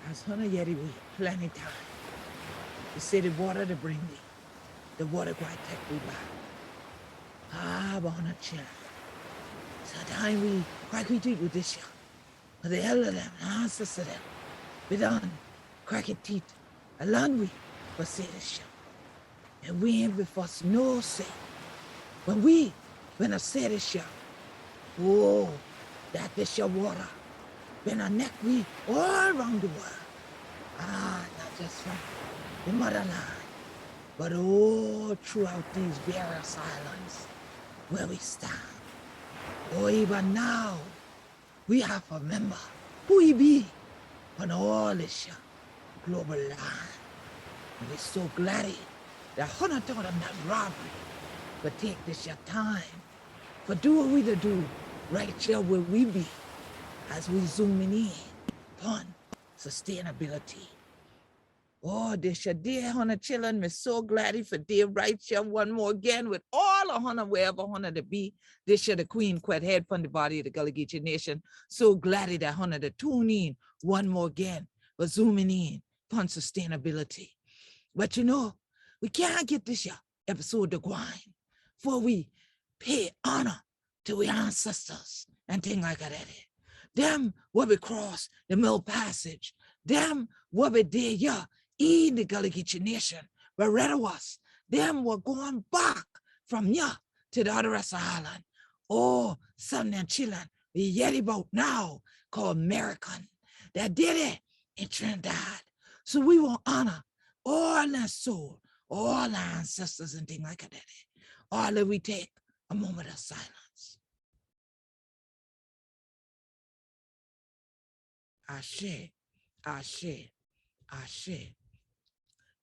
As Hana Yeti we plenty time. You say the water to bring me. The water quite take me back. Ah, but Hana chill. So time we quite we do with this year. But the hell of them, answers to them. We done. Crack it teeth. A land we for say this year. And we ain't with us no say. When I say this year, oh, that this your water. When I neck we all around the world. Ah, not just from the motherland, but all throughout these various islands where we stand. Oh, even now, we have to remember who we be on all this global land. And we're so glad that 100 of them not robbery, but take this your time for do what we to do right here where we be as we zooming in upon sustainability. Oh, this your dear Hana children, we're so glad for dear right here one more again with all of Hana wherever Hana to be. This year the Queen Quet head from the body of the Gullah Geechee Nation. So glad that Hana to tune in one more again, but zooming in upon sustainability. But you know, we can't get this year episode to grind for we pay honor to our ancestors and things like that. Them what we cross the Middle Passage. Them what we did in the Gullah Geechee Nation, where red was. Them were going back from to the other rest of the island. Oh, son and children, we yet about now called Merkin that did it in Trinidad. So we will honor all their soul, all our ancestors and things like that. All that we take a moment of silence. Ashe, Ashe, Ashe.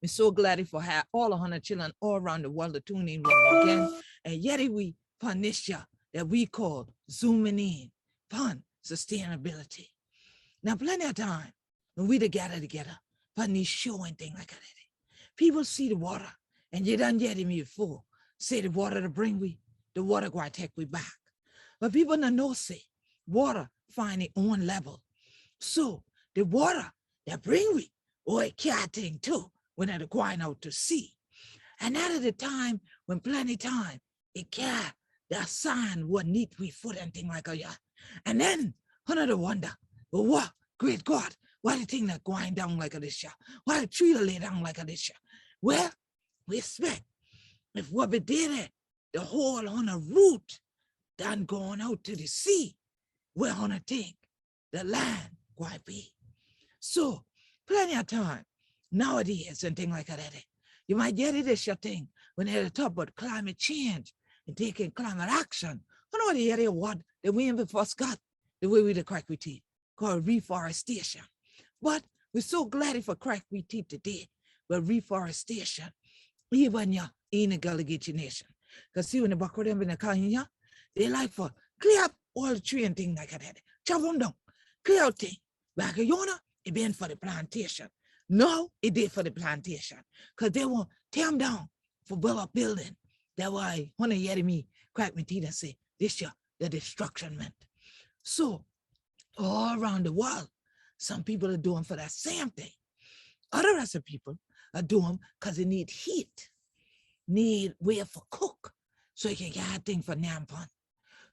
We're so glad for have all 100 children all around the world to tune in one more again. And yet we panisha that we call zooming in upon sustainability. Now, plenty of time when we together, upon these show and things like that. People see the water, and you done yet me before. Say the water to bring we, the water go take we back. But people don't know say water find its own level. So the water that bring we, or it can't thing too, when they're going out to sea. And that at the time, when plenty time, it can't, that sign what need we foot and thing like that. And then, another wonder, well, what, great God, why the thing that going down like this year? Why the tree lay down like this year? Well, we expect if what we did it, the whole on a route done going out to the sea, we're on a thing, the land quite be. So, plenty of time nowadays and things like that. You might get it as your thing when they talk about climate change and taking climate action. I know the area what that we ain't first got the way we the crack we teeth called reforestation. But we're so glad for crack we teeth today, but reforestation, even in the Gullah Geechee Nation. Because see when the back of them in the Kenya, they like for clear up all the tree and things like that. Chop them down, clear out thing. Back of Yona, it been for the plantation. No, it did for the plantation. Because they won't tear them down for build up building. That's why when they hear me crack my teeth and say, this year, the destruction meant. So, all around the world, some people are doing for that same thing. Other rest of people are doing because they need heat, need where for cook, so you can get thing for Nampan.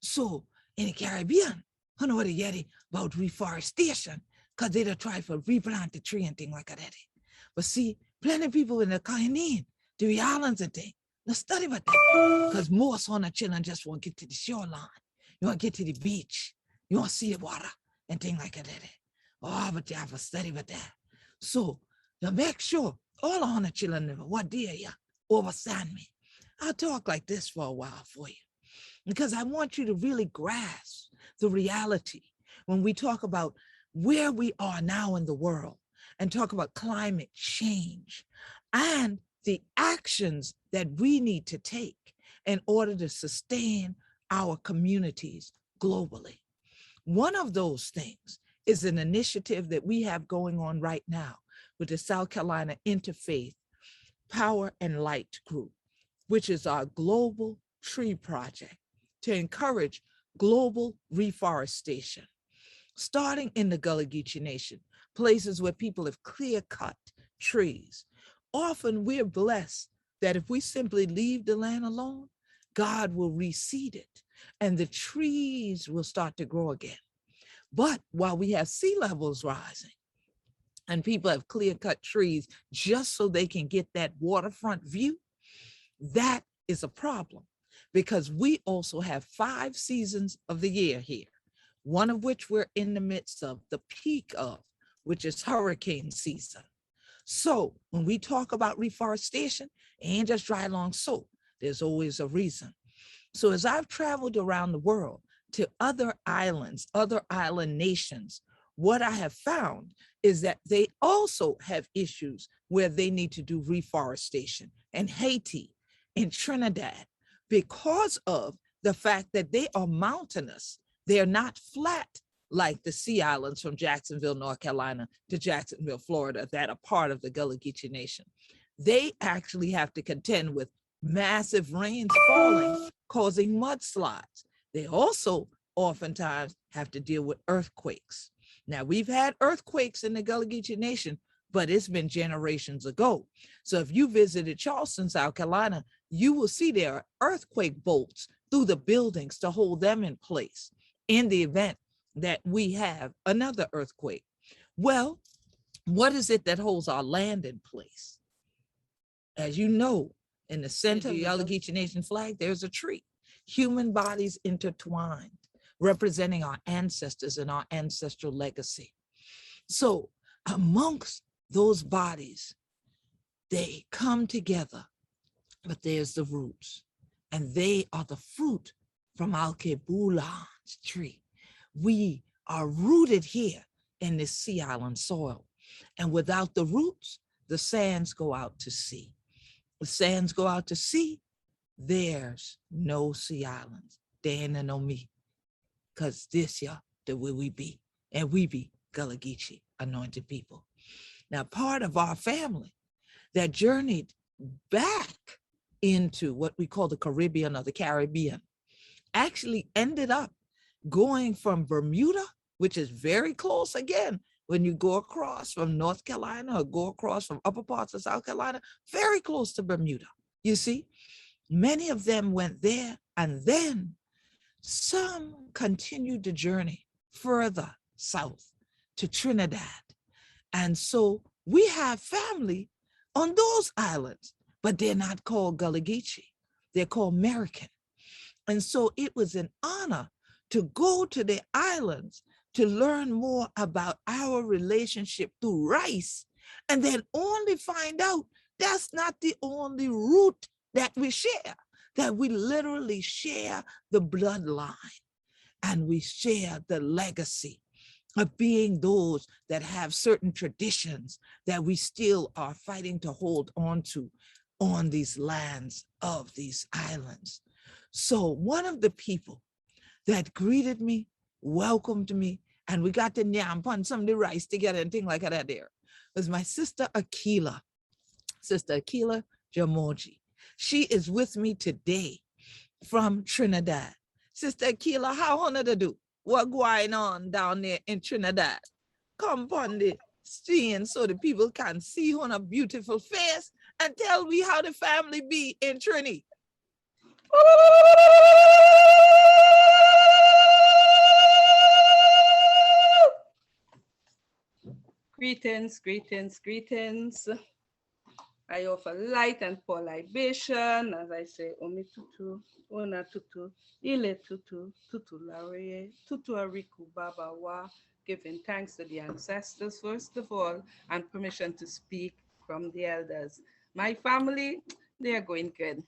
So, in the Caribbean, I know what they get about reforestation, because they try for replant the tree and thing like that. But see, plenty of people in the Caribbean, the islands and thing, let's study about that. Because most on the children just want to get to the shoreline. You want to get to the beach. You want to see the water and things like that. Oh, but you have to study about that. So, to make sure all on the children know what dear you overstand me, I'll talk like this for a while for you. Because I want you to really grasp the reality when we talk about where we are now in the world and talk about climate change and the actions that we need to take in order to sustain our communities globally. One of those things is an initiative that we have going on right now with the South Carolina Interfaith Power and Light Group, which is our global tree project to encourage global reforestation, starting in the Gullah Geechee Nation, places where people have clear cut trees. Often we're blessed that if we simply leave the land alone, God will reseed it and the trees will start to grow again. But while we have sea levels rising and people have clear cut trees just so they can get that waterfront view, that is a problem because we also have 5 seasons of the year here, one of which we're in the midst of, the peak of, which is hurricane season. So when we talk about reforestation, it ain't just dry long soap. There's always a reason. So as I've traveled around the world to other islands, other island nations, what I have found is that they also have issues where they need to do reforestation. In Haiti, in Trinidad, because of the fact that they are mountainous, they are not flat like the Sea Islands from Jacksonville, North Carolina to Jacksonville, Florida, that are part of the Gullah Geechee Nation. They actually have to contend with massive rains falling, causing mudslides. They also oftentimes have to deal with earthquakes. Now, we've had earthquakes in the Gullah Geechee Nation, but it's been generations ago. So if you visited Charleston, South Carolina, you will see there are earthquake bolts through the buildings to hold them in place in the event that we have another earthquake. Well, what is it that holds our land in place? As you know, in the center of the Gullah Geechee Nation flag, there's a tree, human bodies intertwined, representing our ancestors and our ancestral legacy. So amongst those bodies, they come together, but there's the roots, and they are the fruit from Alkebulan's tree. We are rooted here in this sea island soil, and without the roots, the sands go out to sea. The sands go out to sea, there's no sea islands. There ain't no me, because this year, the way we be, and we be Gullah Geechee anointed people. Now, part of our family that journeyed back into what we call the Caribbean or the Caribbean actually ended up going from Bermuda, which is very close again, when you go across from North Carolina or go across from upper parts of South Carolina, very close to Bermuda. You see, many of them went there, and then some continued the journey further south to Trinidad. And so we have family on those islands, but they're not called Gullah Geechee. They're called Merkin. And so it was an honor to go to the islands to learn more about our relationship through rice, and then only find out that's not the only root that we share, that we literally share the bloodline and we share the legacy of being those that have certain traditions that we still are fighting to hold on to on these lands of these islands. So one of the people that greeted me, welcomed me, and we got to nyam on some of the rice together and things like that there, was my sister Akilah, Sister Akilah Jaramogi. She is with me today from Trinidad. Sister Akilah, how honor to do? What going on down there in Trinidad? Come on the scene so the people can see on a beautiful face and tell me how the family be in Trini. Greetings, greetings, greetings. I offer light and pour libation, as I say, Omi tutu, Ona tutu, Ile tutu, tutu lawe, tutu ariku baba wa, giving thanks to the ancestors first of all, and permission to speak from the elders. My family, they're going good.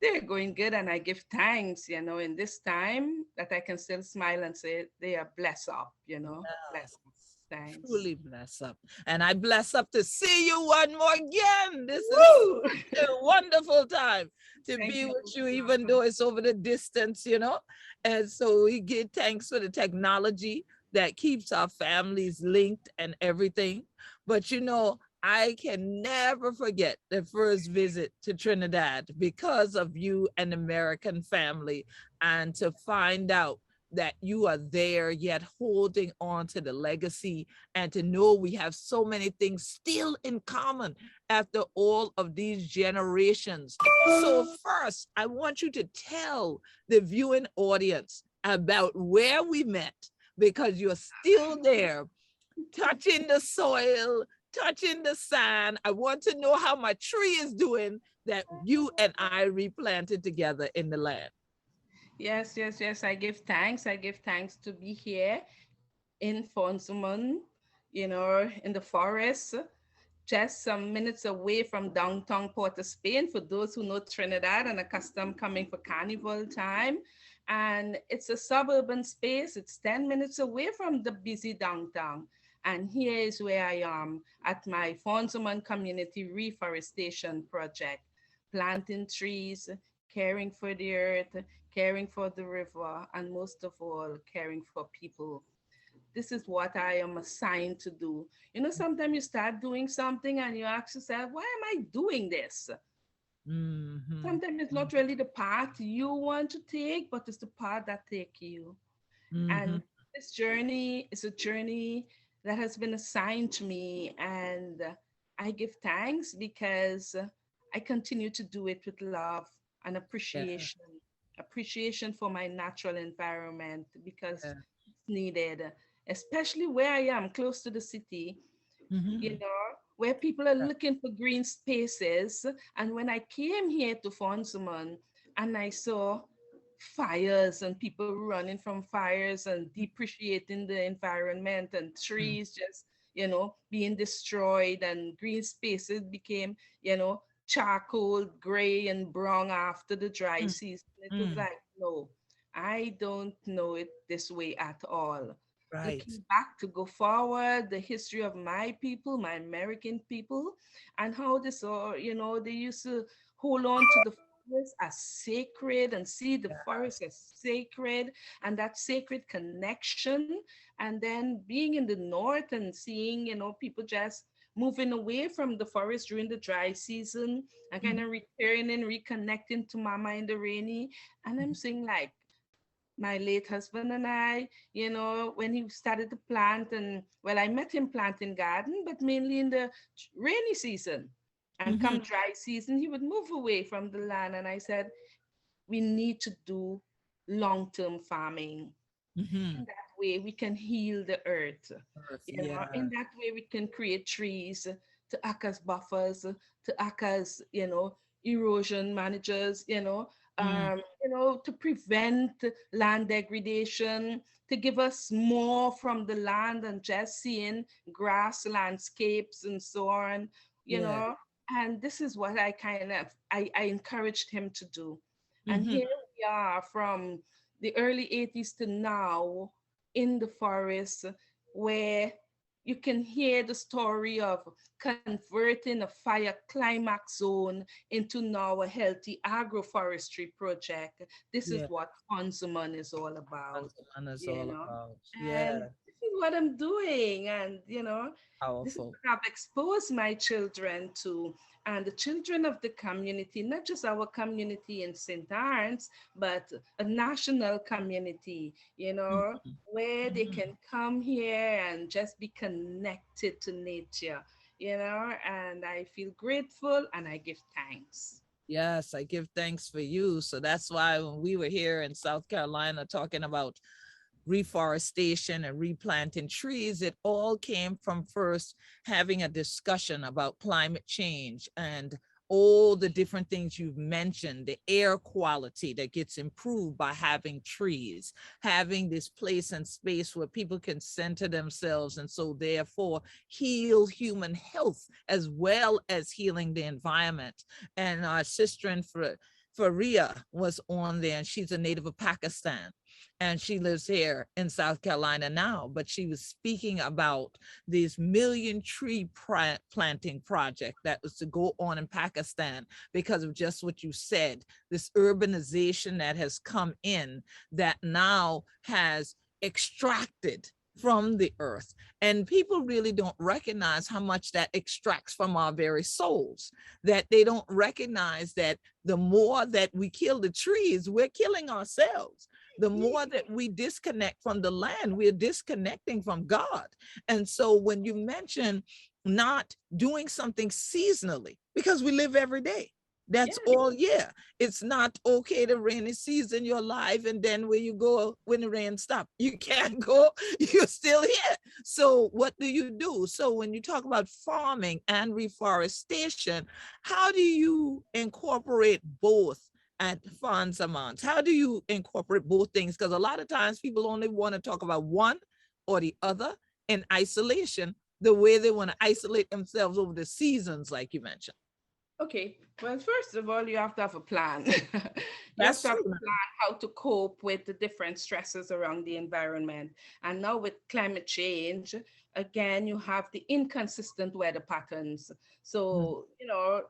They're going good, and I give thanks, in this time that I can still smile and say they are blessed up, blessed. Thanks. Truly bless up. And I bless up to see you one more again. This is a wonderful time to be with you, even though it's over the distance, And so we give thanks for the technology that keeps our families linked and everything. But, I can never forget the first visit to Trinidad because of you and American family, and to find out that you are there yet holding on to the legacy, and to know we have so many things still in common after all of these generations. So first, I want you to tell the viewing audience about where we met, because you're still there, touching the soil, touching the sand. I want to know how my tree is doing that you and I replanted together in the land. Yes, yes, yes. I give thanks. I give thanks to be here in Fonsuman, in the forest, just some minutes away from downtown Port of Spain, for those who know Trinidad and accustomed coming for carnival time. And it's a suburban space. It's 10 minutes away from the busy downtown. And here is where I am at my Fonsuman Community Reforestation Project, planting trees, caring for the earth, caring for the river, and most of all, caring for people. This is what I am assigned to do. Sometimes you start doing something and you ask yourself, why am I doing this? Mm-hmm. Sometimes it's not really the path you want to take, but it's the path that take you. Mm-hmm. And this journey is a journey that has been assigned to me. And I give thanks because I continue to do it with love and Yeah, appreciation. Appreciation for my natural environment, because yeah. it's needed, especially where I am close to the city, Mm-hmm. where people are Yeah. looking for green spaces. And when I came here to Fonsuman and I saw fires and people running from fires and depreciating the environment and Mm, trees just, being destroyed, and green spaces became, charcoal, gray and brown after the dry mm, season. It was mm. like, no, I don't know it this way at all. Right. Looking back to go forward, the history of my people, my American people, and how this, they used to hold on to the forest as sacred and see the forest as sacred, and that sacred connection. And then being in the north and seeing, people just moving away from the forest during the dry season and kind Mhm, of returning, reconnecting to mama in the rainy. And I'm mhm, saying, like, my late husband and I, when he started to plant, and well, I met him planting garden, but mainly in the rainy season. And mhm, come dry season, he would move away from the land. And I said, we need to do long-term farming. In mhm. that way, we can heal the earth. Earth, In yeah. that way, we can create trees to act as buffers, to act as, erosion managers, Mm, to prevent land degradation, to give us more from the land than just seeing grass landscapes and so on, you yeah. know. And this is what I encouraged him to do. And Mhm, here we are from the early 80s to now in the forest, where you can hear the story of converting a fire climax zone into now a healthy agroforestry project. This is yeah. what Consuman is all about, That's what it's you all know. about. And Yeah. this is what I'm doing. And, this is Powerful. what I've exposed my children to, and the children of the community, not just our community in St. Arns, but a national community, Mhm, where they mhm. can come here and just be connected to nature, and I feel grateful and I give thanks. Yes, I give thanks for you. So that's why when we were here in South Carolina talking about reforestation and replanting trees, it all came from first having a discussion about climate change and all the different things you've mentioned, the air quality that gets improved by having trees, having this place and space where people can center themselves, and so therefore heal human health as well as healing the environment. And our sister in Faria was on there, and she's a native of Pakistan, and she lives here in South Carolina now, but she was speaking about this million tree planting project that was to go on in Pakistan because of just what you said, this urbanization that has come in that now has extracted from the earth. And people really don't recognize how much that extracts from our very souls, that they don't recognize that the more that we kill the trees, we're killing ourselves, The more that we disconnect from the land, we're disconnecting from God. And so when you mention not doing something seasonally, because we live every day, that's Yeah. all year. It's not okay the rainy season you're alive, and then where you go when the rain stop, you can't go, you're still here. So what do you do? So when you talk about farming and reforestation, how do you incorporate both at funds amounts? How do you incorporate both things? Because a lot of times people only want to talk about one or the other in isolation, the way they want to isolate themselves over the seasons, like you mentioned. Okay, well, first of all, you have to have a plan. You have That's to have true. a plan how to cope with the different stresses around the environment. And now with climate change, again, you have the inconsistent weather patterns. Mhm. So,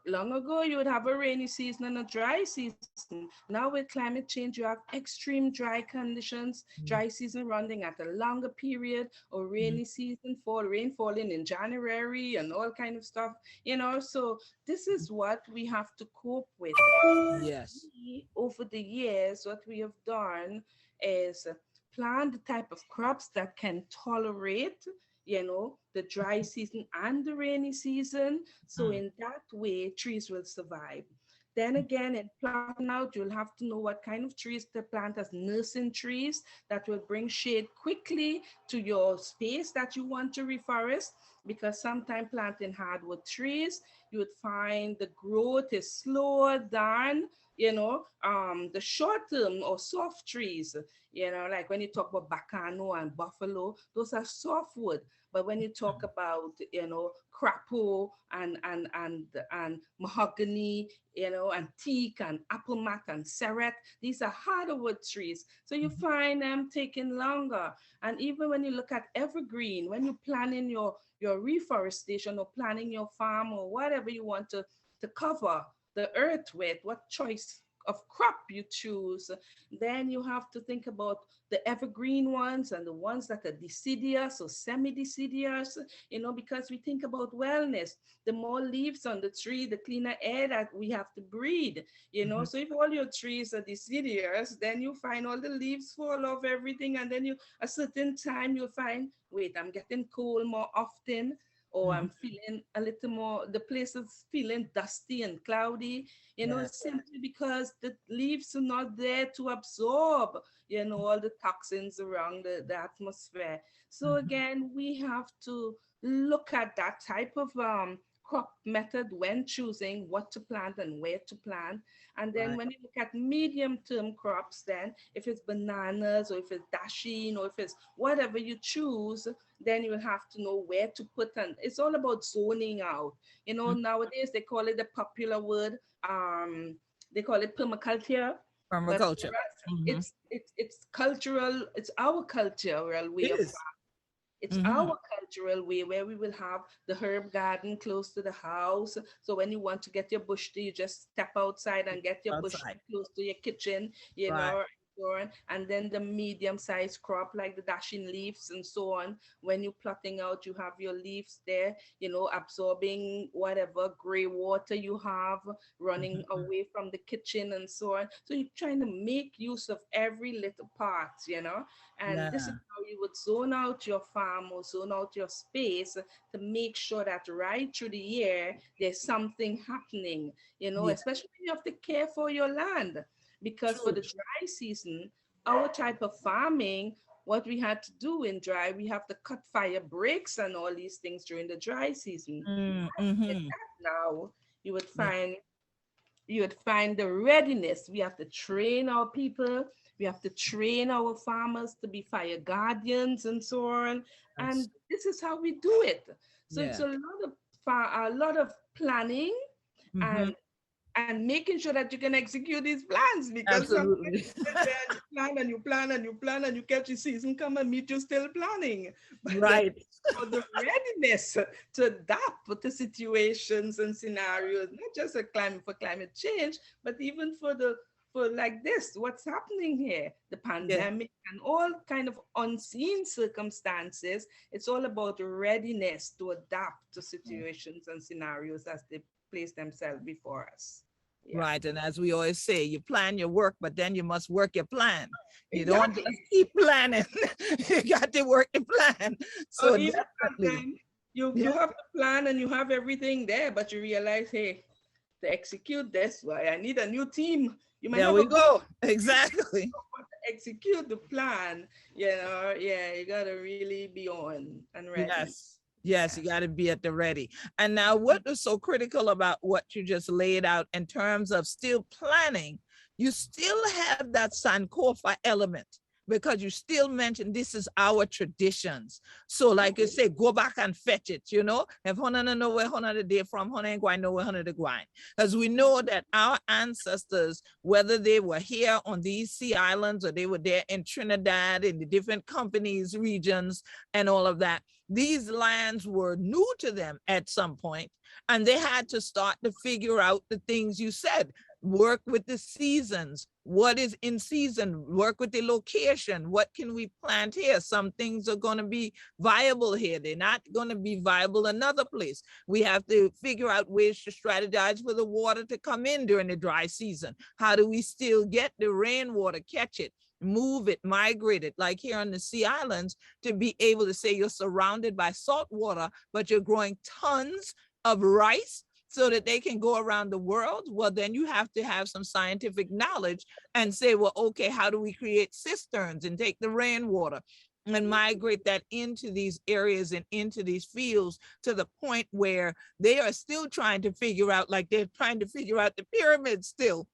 long ago you would have a rainy season and a dry season. Now with climate change, you have extreme dry conditions, dry season running at a longer period, or Mhm. rainy season rain falling in January and all kind of stuff. So this is what we have to cope with. Yes. Over the years, what we have done is plant the type of crops that can tolerate, the dry season and the rainy season. So Mm. in that way, trees will survive. Then again, in planting out, you'll have to know what kind of trees to plant as nursing trees that will bring shade quickly to your space that you want to reforest. Because sometimes planting hardwood trees, you would find the growth is slower than the short term or soft trees. Like when you talk about bacano and buffalo, those are softwood. But when you talk about crapo and mahogany, and teak and apple mat and serret, these are hardwood trees. So you Mhm. find them taking longer. And even when you look at evergreen, when you're planning your reforestation or planning your farm or whatever you want to cover the earth with, what choice of crop you choose, then you have to think about the evergreen ones and the ones that are deciduous or semi-deciduous, because we think about wellness. The more leaves on the tree, the cleaner air that we have to breathe, Mhm. So if all your trees are deciduous, then you find all the leaves fall off everything, and then a certain time you'll find, wait, I'm getting cold more often, or I'm Mhm. feeling a little more, the place is feeling dusty and cloudy, Yeah. simply because the leaves are not there to absorb, all the toxins around the atmosphere. So Mhm. again, we have to look at that type of crop method when choosing what to plant and where to plant. And then Right. when you look at medium term crops, then if it's bananas or if it's dasheen or if it's whatever you choose, then you will have to know where to put. And it's all about zoning out. Mhm. Nowadays they call it the popular word, they call it permaculture, but for Permaculture. us Mhm. it's cultural, it's our cultural way It of is. it's Mhm. our cultural way where we will have the herb garden close to the house. So when you want to get your bush tea, you just step outside and get your bush Outside. tea close to your kitchen, Right. and so on. And then the medium-sized crop like the dashing leaves and so on. When you're plotting out, you have your leaves there, absorbing whatever gray water you have running Mhm. away from the kitchen and so on. So you're trying to make use of every little part, and this is Yeah. how you would zone out your farm or zone out your space to make sure that right through the year there's something happening, Yeah. especially when you have to care for your land. Because for True. the dry season, our type of farming, what we had to do in dry, we have to cut fire breaks and all these things during the dry season. With Mm-hmm. that now, you would Yeah. find you would find the readiness. We have to train our people. We have to train our farmers to be fire guardians and so on. Yes. And this is how we do it. So it's Yeah. a lot of planning Mm-hmm. and making sure that you can execute these plans, because sometimes Absolutely. you sit there and you plan and you plan and you plan and you catch the season come and meet you still planning. But then Right. for the readiness to adapt to situations and scenarios, not just for climate change, but even for like this, what's happening here, the Yeah. pandemic and all kind of unseen circumstances. It's all about readiness to adapt to situations and scenarios as they place themselves before us. Yeah. Right. And as we always say, you plan your work, but then you must work your plan. You don't Exactly. just keep planning. You got to work the plan. Or So even definitely. sometimes you Yeah. have the plan and you have everything there, but you realize, hey, to execute this, why I need a new team. You might There have a we good go. Exactly. but to execute the plan, you know, yeah, you gotta really be on and ready. Yes. Yes, Yeah. you got to be at the ready. And now, what is so critical about what you just laid out in terms of still planning? You still have that Sankofa element because you still mentioned this is our traditions. So, like you say, go back and fetch it. If Hona no know where Hona the day from, Hona ain't going know where Hona the going. Because we know that our ancestors, whether they were here on these sea islands or they were there in Trinidad, in the different companies, regions, and all of that, these lands were new to them at some point, and they had to start to figure out the things you said. Work with the seasons. What is in season? Work with the location. What can we plant here? Some things are going to be viable here. They're not going to be viable another place. We have to figure out ways to strategize for the water to come in during the dry season. How do we still get the rainwater, catch it, move it, migrate it, like here on the sea islands, to be able to say you're surrounded by salt water, but you're growing tons of rice so that they can go around the world. Well, then you have to have some scientific knowledge and say, well, okay, how do we create cisterns and take the rainwater and migrate that into these areas and into these fields to the point where they are still trying to figure out, like they're trying to figure out the pyramids still.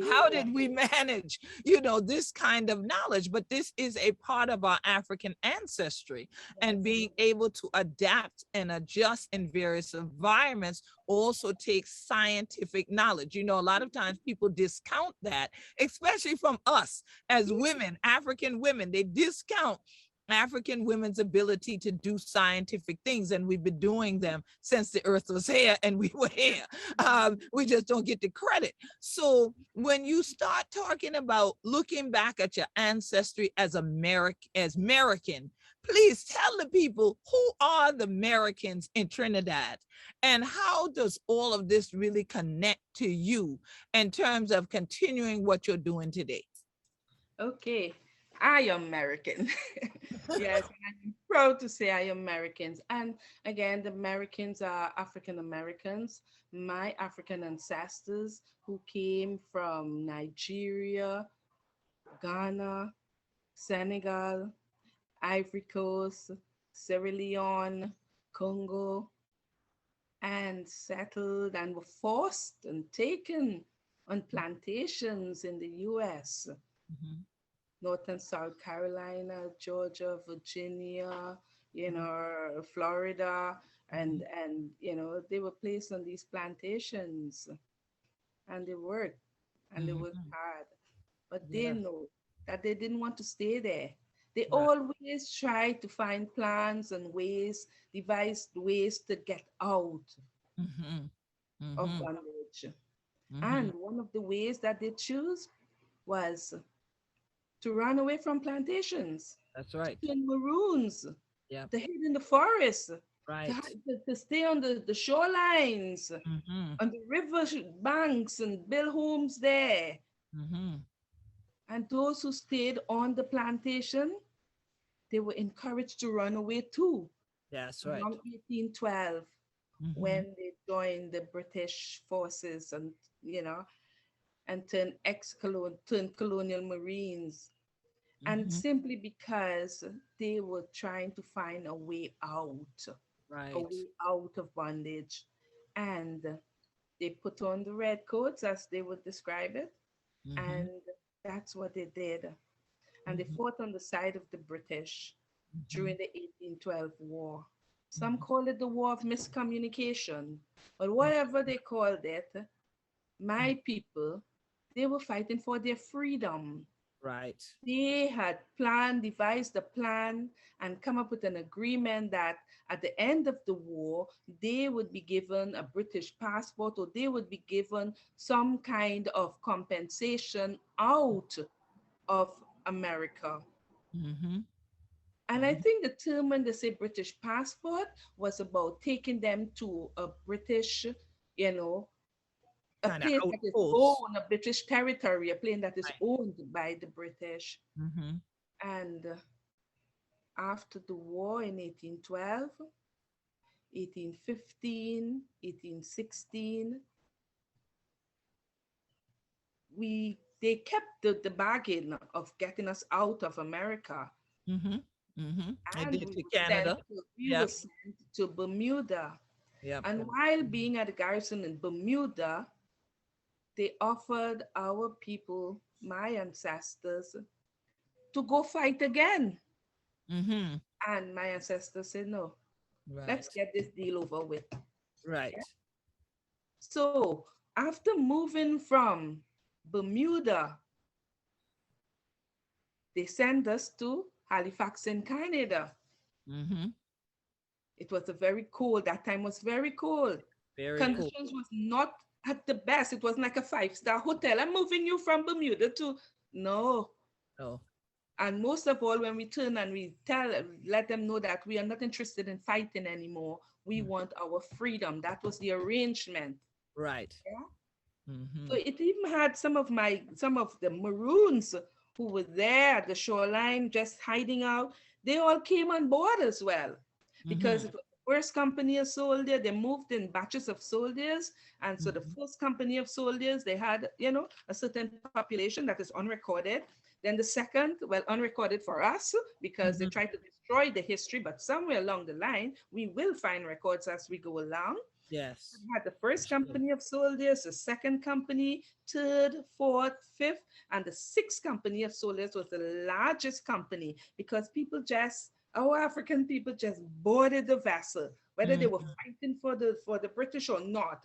How did we manage this kind of knowledge? But this is a part of our African ancestry, and being able to adapt and adjust in various environments also takes scientific knowledge. A lot of times people discount that, especially from us as women, African women. They discount African women's ability to do scientific things, and we've been doing them since the earth was here and we were here. We just don't get the credit. So when you start talking about looking back at your ancestry as American, please tell the people, who are the Americans in Trinidad, and how does all of this really connect to you in terms of continuing what you're doing today? Okay. I am American. Yes, I'm proud to say I am Americans. And again, the Americans are African Americans, my African ancestors who came from Nigeria, Ghana, Senegal, Ivory Coast, Sierra Leone, Congo, and settled and were forced and taken on plantations in the US, Mhm. North and South Carolina, Georgia, Virginia, Florida, Mhm. and they were placed on these plantations and they worked Mhm. hard, but they Yes. know that they didn't want to stay there. They Right. always try to find plans and ways, devised ways to get out Mhm. of Mhm. bondage. Mhm. And one of the ways that they choose was to run away from plantations, That's to right. turn maroons, Yep. to hide in the forest, Right. to stay on the shorelines, Mhm. on the river banks, and build homes there. Mhm. And those who stayed on the plantation, they were encouraged to run away too. That's right. Around 1812, Mhm. when they joined the British forces you know, and turned colonial Marines, and Mhm. simply because they were trying to find a Right. way out of bondage. And they put on the red coats, as they would describe it, Mhm. and that's what they did. And they Mhm. fought on the side of the British during Mhm. the 1812 war. Some Mhm. call it the War of Miscommunication, but whatever they called it, Mhm. my people, they were fighting for their freedom. Right. They had devised a plan, and come up with an agreement that at the end of the war, they would be given a British passport, or they would be given some kind of compensation out of America. Mhm. And I Mhm. think the term when they say British passport was about taking them to a British, you know, a kind of place that is outpost. owned, a British territory, a place that is Right. owned by the British. Mm-hmm. And after the war in 1812, 1815, 1816, they kept the bargain of getting us out of America. Mm-hmm. Mm-hmm. I And did to Canada. we were Yep. sent to Bermuda. Yep. And while being at the garrison in Bermuda, they offered our people, my ancestors, to go fight again. Mm-hmm. And my ancestors said, no, let's Right. get this deal over with. Right. So after moving from Bermuda, they sent us to Halifax in Canada. Mm-hmm. It was a very cold, that time was very cold. Very cool. Conditions was not at the best. It wasn't like a five-star hotel. I'm moving you from Bermuda to, no. Oh. And most of all, when we turn and we let them know that we are not interested in fighting anymore. We want our freedom. That was the arrangement. Right. Yeah. Mm-hmm. So it even had some of the Maroons who were there at the shoreline just hiding out. They all came on board as well, because Mm-hmm. it was the first company of soldiers. They moved in batches of soldiers, and so the Mm-hmm. first company of soldiers, they had a certain population that is unrecorded. Then the second, well, unrecorded for us because they Mm-hmm. tried to destroy the history, but somewhere along the line, we will find records as we go along. Yes. We had the For first sure. company of soldiers, the second company, third, fourth, fifth, and the sixth company of soldiers was the largest company, because our African people just boarded the vessel, whether they were Mm-hmm. fighting for the British or not.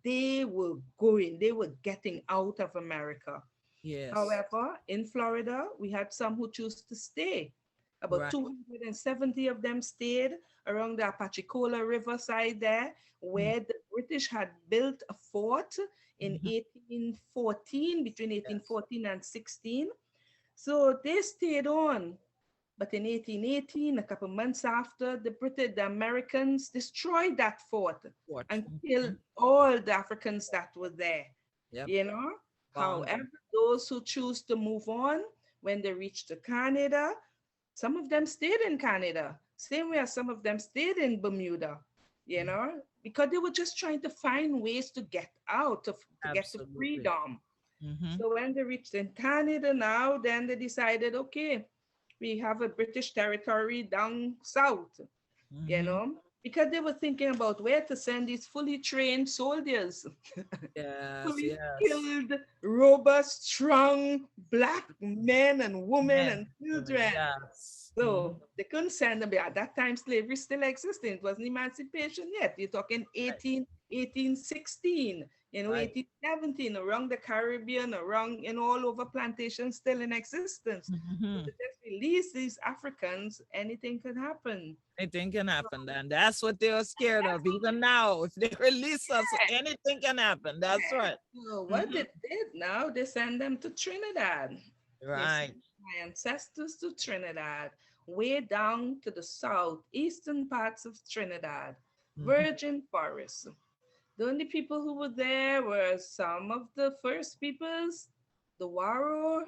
They were going, they were getting out of America. Yes. However, in Florida, we had some who chose to stay. About Right. 270 of them stayed around the Apachicola River side there, where the British had built a fort in Mm-hmm. 1814, between Yes. 1814 and 16. So they stayed on. But in 1818, a couple months after, the Americans destroyed that fort What? and Mm-hmm. killed all the Africans that were there, Yep. you know. Found them. However, those who choose to move on, when they reach to Canada, some of them stayed in Canada, same way as some of them stayed in Bermuda, because they were just trying to find ways to get out, to get to Absolutely. freedom. Mm-hmm. So when they reached in Canada now, then they decided, okay, we have a British territory down south, Mm-hmm. because they were thinking about where to send these fully trained soldiers, Yes. fully Yes. skilled, robust, strong black men and women Men, and women. children. Yes. Mm-hmm. So they couldn't send them. At that time, slavery still existed. It wasn't emancipation yet. You're talking Right. 1816, Right. 1817, around the Caribbean, around, all over plantations still in existence. So Mm-hmm. to just release these Africans, anything could happen. Anything can happen then. That's what they were scared of. Even now, if they release us, anything can happen. That's right. So what Mm-hmm. they did now, they send them to Trinidad. They Right. sent my ancestors to Trinidad, way down to the southeastern parts of Trinidad, Mm-hmm. virgin forests. The only people who were there were some of the first peoples, the Waro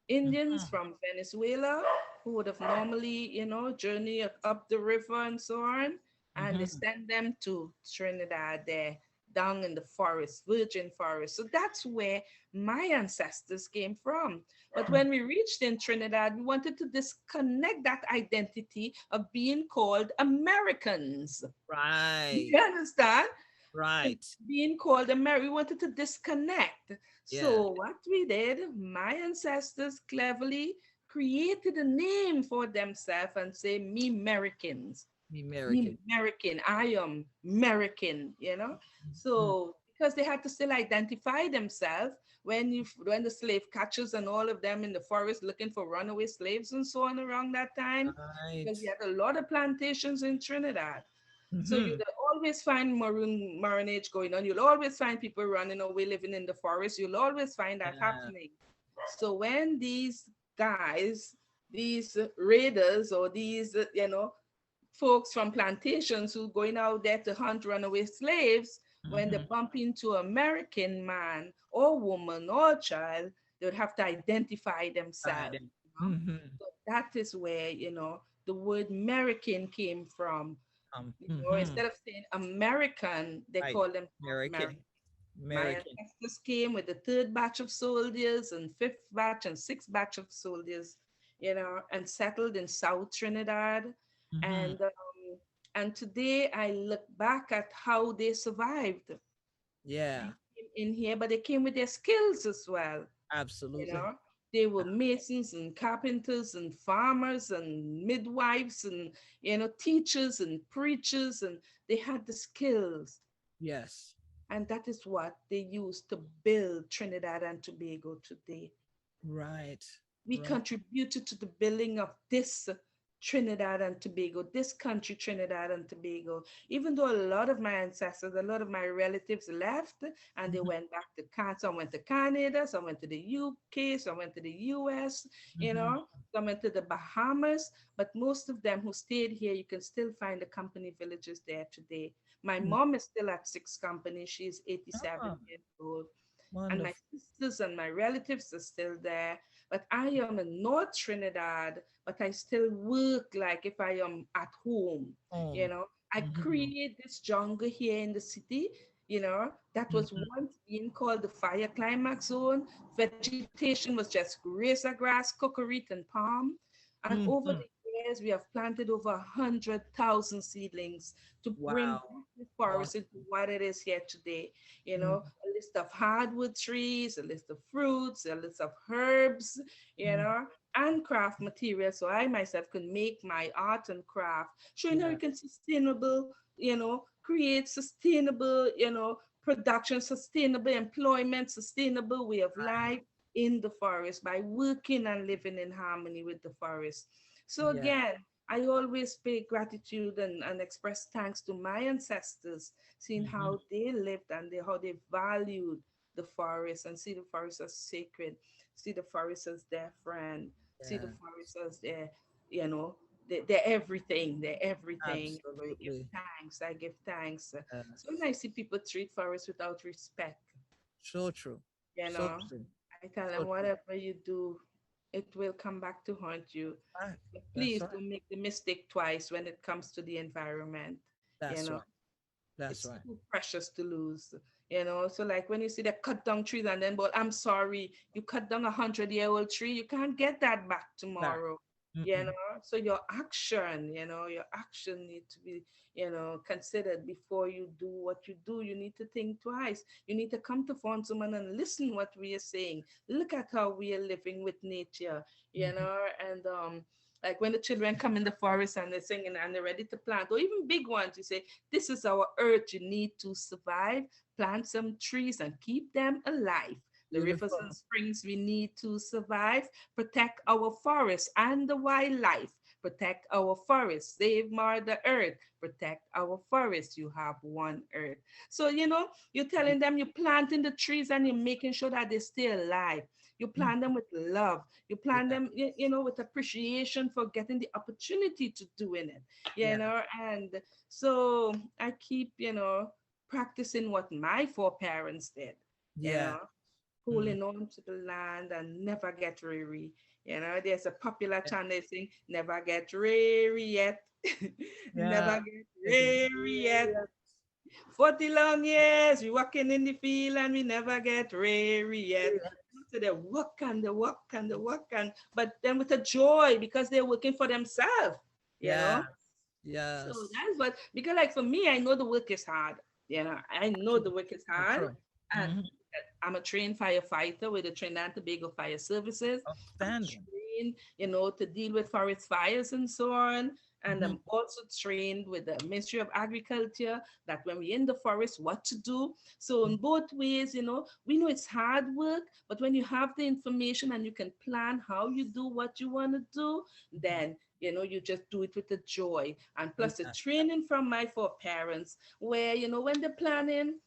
Indians Mm-hmm. from Venezuela, who would have normally, journeyed up the river and so on. And they Mm-hmm. send them to Trinidad there, down in the forest, virgin forest. So that's where my ancestors came from. But when we reached in Trinidad, we wanted to disconnect that identity of being called Americans. Right. You understand? Right. Being called American, we wanted to disconnect. Yeah. So what we did, my ancestors cleverly created a name for themselves and say, me Americans, The me American. American, I am American. Mm-hmm. So because they had to still identify themselves when the slave catchers and all of them in the forest looking for runaway slaves and so on around that time, Right. because we had a lot of plantations in Trinidad. So Mm-hmm. you'll always find marinage going on. You'll always find people running away, living in the forest. You'll always find that Yeah. happening. So when these guys, these raiders or these, folks from plantations who going out there to hunt runaway slaves, When they bump into American man or woman or child, they would have to identify themselves. Mm-hmm. So that is where, the word American came from. Mm-hmm. Instead of saying American, they Right. call them American. American. My American. ancestors came with the third batch of soldiers and fifth batch and sixth batch of soldiers, and settled in South Trinidad. Mm-hmm. And today I look back at how they survived. Yeah, They came in here, but they came with their skills as well. You absolutely. know, they were masons and carpenters and farmers and midwives and teachers and preachers, and they had the skills. Yes. And that is what they used to build Trinidad and Tobago today. Right. We Right. contributed to the building of this Trinidad and Tobago, this country, Trinidad and Tobago. Even though a lot of my ancestors, a lot of my relatives left and they Mm-hmm. went back to Canada. Some went to Canada, some went to the UK, some went to the US, Mm-hmm. some went to the Bahamas. But most of them who stayed here, you can still find the company villages there today. My mom is still at Six Company. She's 87 Oh, years old, and my wonderful. sisters and my relatives are still there. But I am in North Trinidad, but I still work like if I am at home. You Home. know, I Mm-hmm. create this jungle here in the city. That was Mm-hmm. once being called the fire climax zone. Vegetation was just razor grass, coconut, and palm. And over the Mm-hmm. years, we have planted over 100,000 seedlings to bring Wow. the Wow. forest into what it is here today. Mm-hmm. A list of hardwood trees, a list of fruits, a list of herbs, you Mm-hmm. know, and craft materials. So I myself can make my art and craft, showing how Yeah. you can create sustainable, production, sustainable employment, sustainable way of Right. life in the forest by working and living in harmony with the forest. So Yeah. again, I always pay gratitude and express thanks to my ancestors, seeing Mm-hmm. how they lived and how they valued the forest and see the forest as sacred, see the forest as their friend, see the Yeah. forest as you know, they're everything. They're everything. I give Absolutely. thanks. I give thanks. So when Yes. I see people treat forests without respect, So true. you So know, true. I tell So them true. whatever you do, it will come back to haunt you. Right. So That's please right. don't make the mistake twice when it comes to the environment. You That's know, right. That's it's right. too precious to lose. So like when you see they cut down trees and then, but I'm sorry, you cut down 100-year-old tree, you can't get that back Back. tomorrow. you Mm-mm. know so your action need to be considered. Before you do what you do, you need to think twice. You need to come to Fonsuman and listen what we are saying. Look at how we are living with nature. Mm-hmm. And like when the children come in the forest and they're singing and they're ready to plant, or even big ones, you say, this is our earth, you need to survive. Plant some trees and keep them alive. The rivers and Beautiful. springs we need to survive. Protect our forests and the wildlife. Protect our forests. Save Mother Earth. Protect our forests. You have one earth. So, you're telling them, you're planting the trees and you're making sure that they stay alive. You Mm. plant them with love. You plant Yeah. them, with appreciation for getting the opportunity to doing it. Yeah. And so I keep, practicing what my foreparents did. You Yeah. know, Mm. holding on to the land and never get weary. There's a popular chant they sing, never get weary yet. Yeah. Never get weary yet. 40 long years, we walking in the field and we never get weary yet. So they work and they work and they work but then with a joy because they're working for themselves, you Yeah. know. So Yes. that's what, because like for me, I know the work is hard. I know True. the work is So hard. true. And Mm-hmm. I'm a trained firefighter with the Trinidad and Tobago Fire Services. I'm Outstanding. trained, to deal with forest fires and so on. And Mm-hmm. I'm also trained with the Ministry of Agriculture that when we're in the forest, what to do. So in both ways, we know it's hard work, but when you have the information and you can plan how you do what you want to do, then you just do it with the joy. And plus the Yeah. training from my four parents, where when they're planning,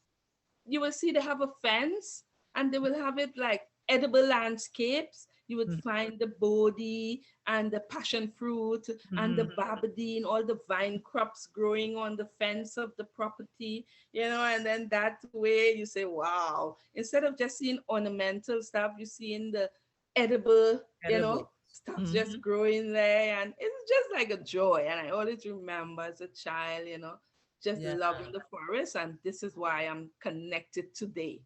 you will see they have a fence and they will have it like edible landscapes. you would find the Bodhi and the passion fruit and the barbadine, all the vine crops growing on the fence of the property, and then that way you say, wow, instead of just seeing ornamental stuff, you see in the edible, Edible. stuff just growing there. And it's just like a joy. And I always remember as a child, just Yeah. loving the forest. And this is why I'm connected today.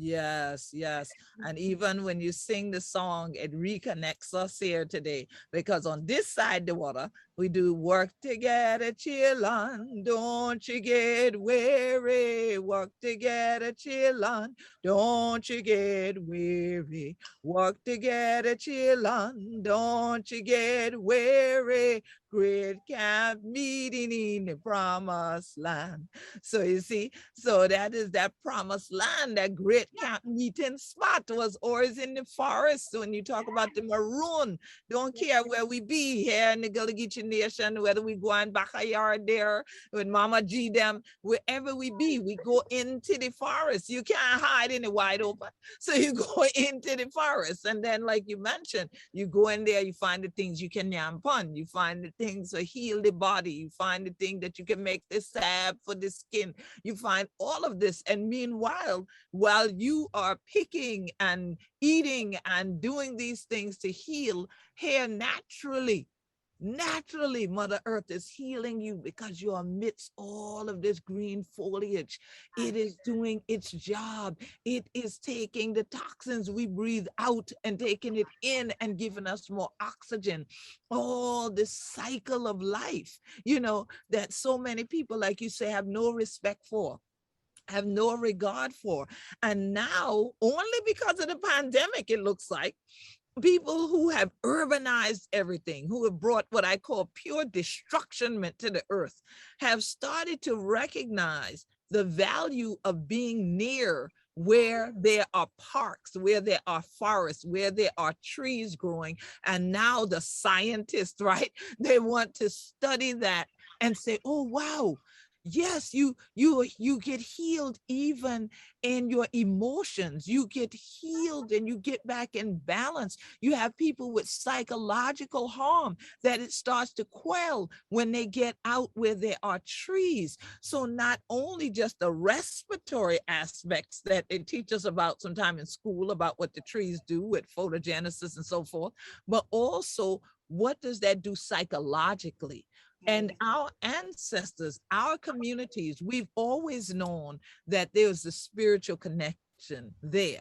Yes, yes. And even when you sing the song, it reconnects us here today because on this side the water, we do work together, chillin', don't you get weary. Work together, chillin', don't you get weary. Work together, chillin', don't you get weary. Great camp meeting in the promised land. So you see, so that is that promised land, that great camp meeting spot was always in the forest. So when you talk about the maroon, don't care where we be here in the Gullah Geechee Nation, whether we go in backyard there with Mama G them, wherever we be, we go into the forest. You can't hide in the wide open. So you go into the forest. And then like you mentioned, you go in there, you find the things you can yam pun, you find the things to heal the body, you find the thing that you can make the salve for the skin, you find all of this. And meanwhile, while you are picking and eating and doing these things to heal, here naturally, Mother Earth is healing you because you're amidst all of this green foliage. It is doing its job. It is taking the toxins we breathe out and taking it in and giving us more oxygen. All this cycle of life, that so many people, like you say, have no respect for, have no regard for. And now, only because of the pandemic, it looks like, people who have urbanized everything, who have brought what I call pure destructionment to the earth, have started to recognize the value of being near where there are parks, where there are forests, where there are trees growing. And now the scientists, right, they want to study that and say, oh, wow, yes, you get healed even in your emotions. You get healed and you get back in balance. You have people with psychological harm that it starts to quell when they get out where there are trees. So not only just the respiratory aspects that they teach us about sometime in school about what the trees do with photogenesis and so forth, but also what does that do psychologically? And our ancestors, our communities, we've always known that there's a spiritual connection there.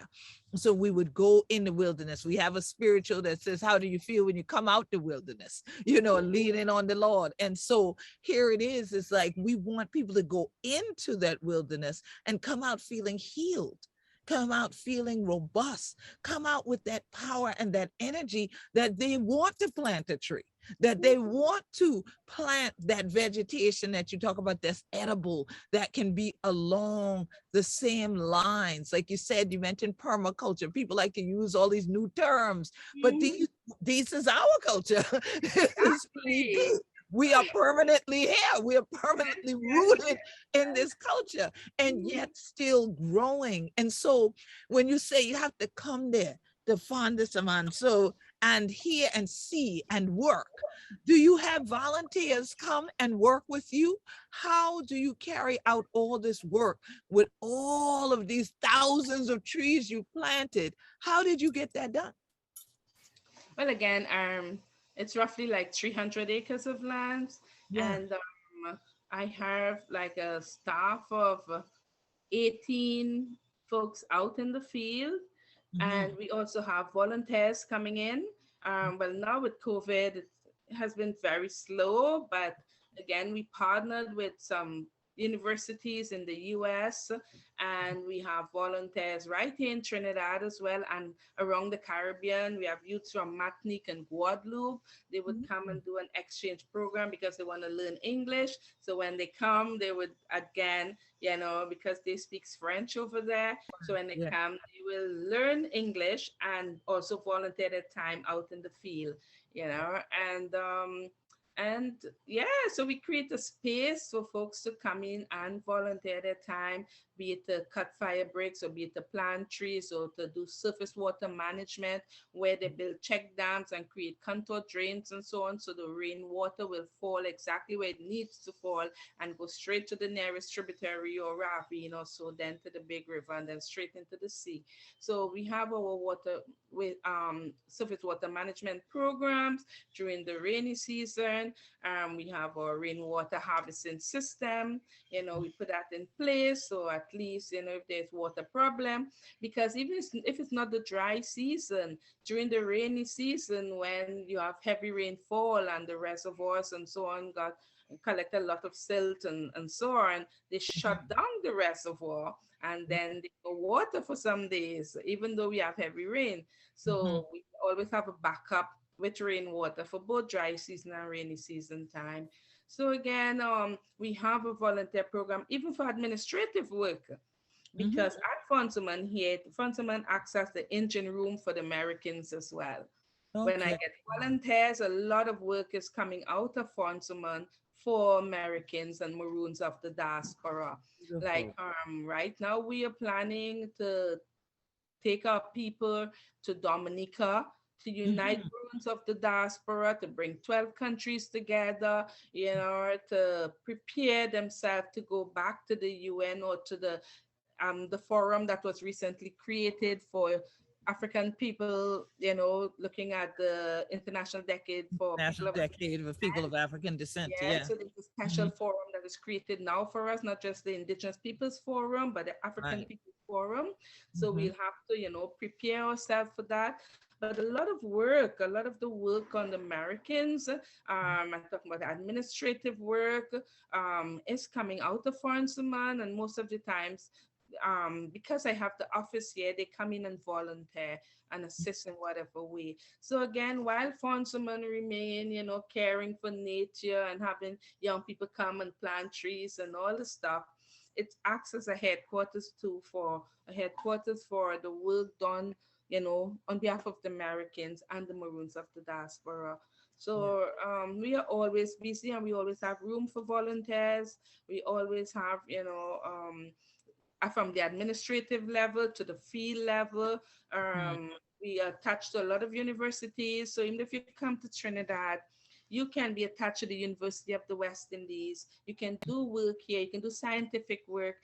So we would go in the wilderness. We have a spiritual that says, how do you feel when you come out the wilderness? Leaning on the Lord. And so here it is. It's like we want people to go into that wilderness and come out feeling healed, come out feeling robust, come out with that power and that energy that they want to plant a tree, that they want to plant that vegetation that you talk about that's edible, that can be along the same lines. Like you said, you mentioned permaculture. People like to use all these new terms, but these is our culture. This is what we do. We are permanently here. We are permanently rooted in this culture and yet still growing. And so when you say you have to come there to find this man, so and hear and see and work, do you have volunteers come and work with you? How do you carry out all this work with all of these thousands of trees you planted? How did you get that done? Well, again, it's roughly like 300 acres of land, Yeah. and I have like a staff of 18 folks out in the field, and we also have volunteers coming in. Well, now with COVID, it has been very slow, but again, we partnered with some universities in the US, and we have volunteers right here in Trinidad as well, and around the Caribbean. We have youths from Martinique and Guadeloupe. They would come and do an exchange program because they want to learn English. So when they come, they would again, because they speak French over there. So when they Yeah. come, they will learn English and also volunteer their time out in the field, and And yeah, so we create a space for folks to come in and volunteer their time, be it to cut fire breaks or be it to plant trees or to do surface water management, where they build check dams and create contour drains and so on. So the rainwater will fall exactly where it needs to fall and go straight to the nearest tributary or ravine or so, then to the big river and then straight into the sea. So we have our water with surface water management programs during the rainy season. We have our rainwater harvesting system. We put that in place. So at least, if there's water problem, because even if it's not the dry season, during the rainy season, when you have heavy rainfall and the reservoirs and so on got collect a lot of silt and so on, they shut down the reservoir and then they go water for some days, even though we have heavy rain. Mhm. So we always have a backup with rainwater for both dry season and rainy season time. So again, we have a volunteer program even for administrative work, Mhm. because at Fonterman here, Fonterman acts as the engine room for the Americans as well. When I Okay. get volunteers, a lot of work is coming out of Fonterman for Americans and Maroons of the diaspora. Like Beautiful. right now, we are planning to take our people to Dominica to unite Mhm. Maroons of the diaspora, to bring 12 countries together, to prepare themselves to go back to the UN or to the forum that was recently created for African people, looking at the International Decade for People National of African Decade of People Descent. of African Descent. Yeah, Yeah. so there's a special Mhm. forum that is created now for us, not just the Indigenous Peoples Forum, but the African Right. Peoples Forum. So Mhm. we'll have to, prepare ourselves for that. But a lot of work, a lot of the work on the Americans, I'm talking about administrative work, is coming out of Foreign Suman, and most of the times, because I have the office here, they come in and volunteer and assist in whatever way. So again, while Fonsuman remain, caring for nature and having young people come and plant trees and all the stuff, it acts as a headquarters too, for a headquarters for the work done, on behalf of the Americans and the Maroons of the diaspora. Yeah. So we are always busy and we always have room for volunteers. We always have, from the administrative level to the field level. Mhm. We are attached to a lot of universities. So even if you come to Trinidad, you can be attached to the University of the West Indies. You can do work here. You can do scientific work,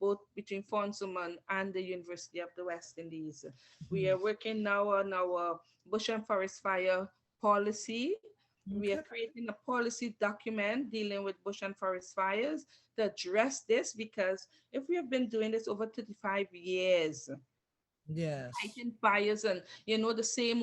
both between Fonsuman and the University of the West Indies. We Mhm. are working now on our bush and forest fire policy. We are Okay. creating a policy document dealing with bush and forest fires to address this, because if we have been doing this over 35 years, Yes. fighting fires and the same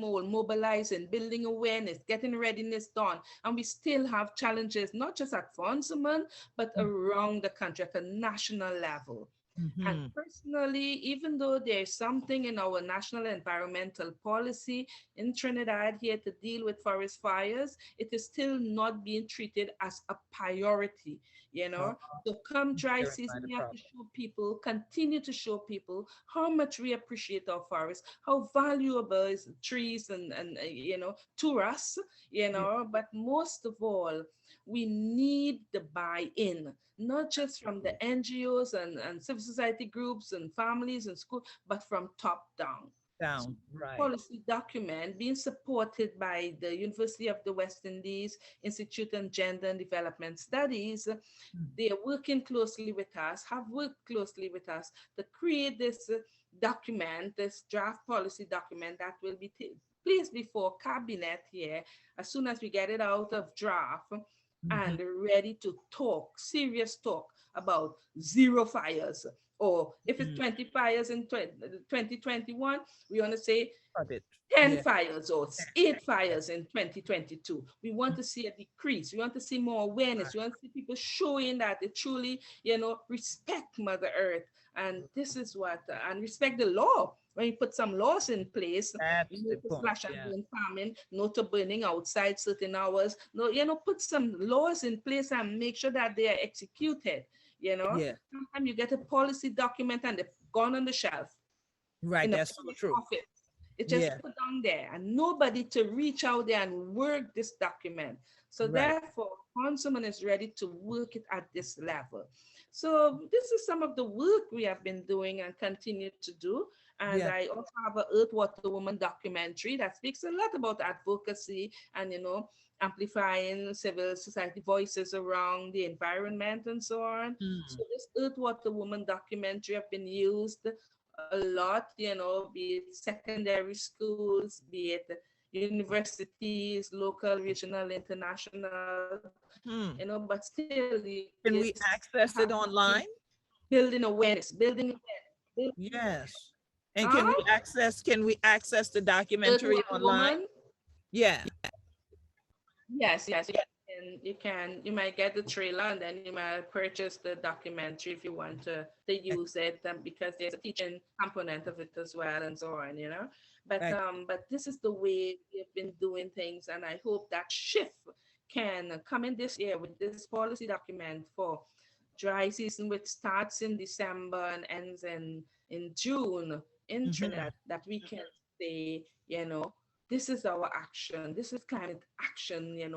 old, mobilizing, building awareness, getting readiness done, and we still have challenges not just at Fonsuman but around the country at a national level. And Mhm. personally, even though there's something in our national environmental policy in Trinidad here to deal with forest fires, it is still not being treated as a priority, you Uh, know. So come dry Therein lies season, the we have to problem. show people, continue to show people how much we appreciate our forests, how valuable is trees and to us, Yeah. but most of all, we need the buy-in, not just from the Absolutely. NGOs and civil society groups and families and school, but from top down. So Down. Right. policy document being supported by the University of the West Indies Institute on Gender and Development Studies. Mm. They are working closely with us, have worked closely with us to create this document, this draft policy document that will be placed before cabinet here as soon as we get it out of draft Mhm. and ready to talk, serious talk about zero fires. Or if it's Mm. 20 fires in 2021, we want to say Cut it. 10 Yeah. fires or Yeah. 8 Yeah. fires in 2022. We want Mm. to see a decrease. We want to see more awareness. We Right. want to see people showing that they truly, respect Mother Earth. And this is what, and respect the law. When you put some laws in place, That's the to point. slash and Yeah. burn farming, no to burning outside certain hours, no, put some laws in place and make sure that they are executed. Yeah. Sometimes you get a policy document and they've gone on the shelf Right. in a That's so police true. office. It's just Yeah. put on there and nobody to reach out there and work this document. So Right. therefore, Consumer is ready to work it at this level. So this is some of the work we have been doing and continue to do. And Yeah. I also have a Earth Water Woman documentary that speaks a lot about advocacy and, amplifying civil society voices around the environment and so on. So Mm. this Earth Water Woman documentary have been used a lot, be it secondary schools, be it universities, local, regional, international, Hmm. but still Can it's we access it online? building awareness. Yes. And Huh? can we access the Earth documentary Water online? Woman. Yeah. Yes, you might get the trailer and then you might purchase the documentary if you want to use it, because there's a teaching component of it as well and so on, Ex- But this is the way we've been doing things, and I hope that shift can come in this year with this policy document for dry season, which starts in December and ends in June in Mhm. Trinidad, that we can say, this is our action, this is climate action, Yes.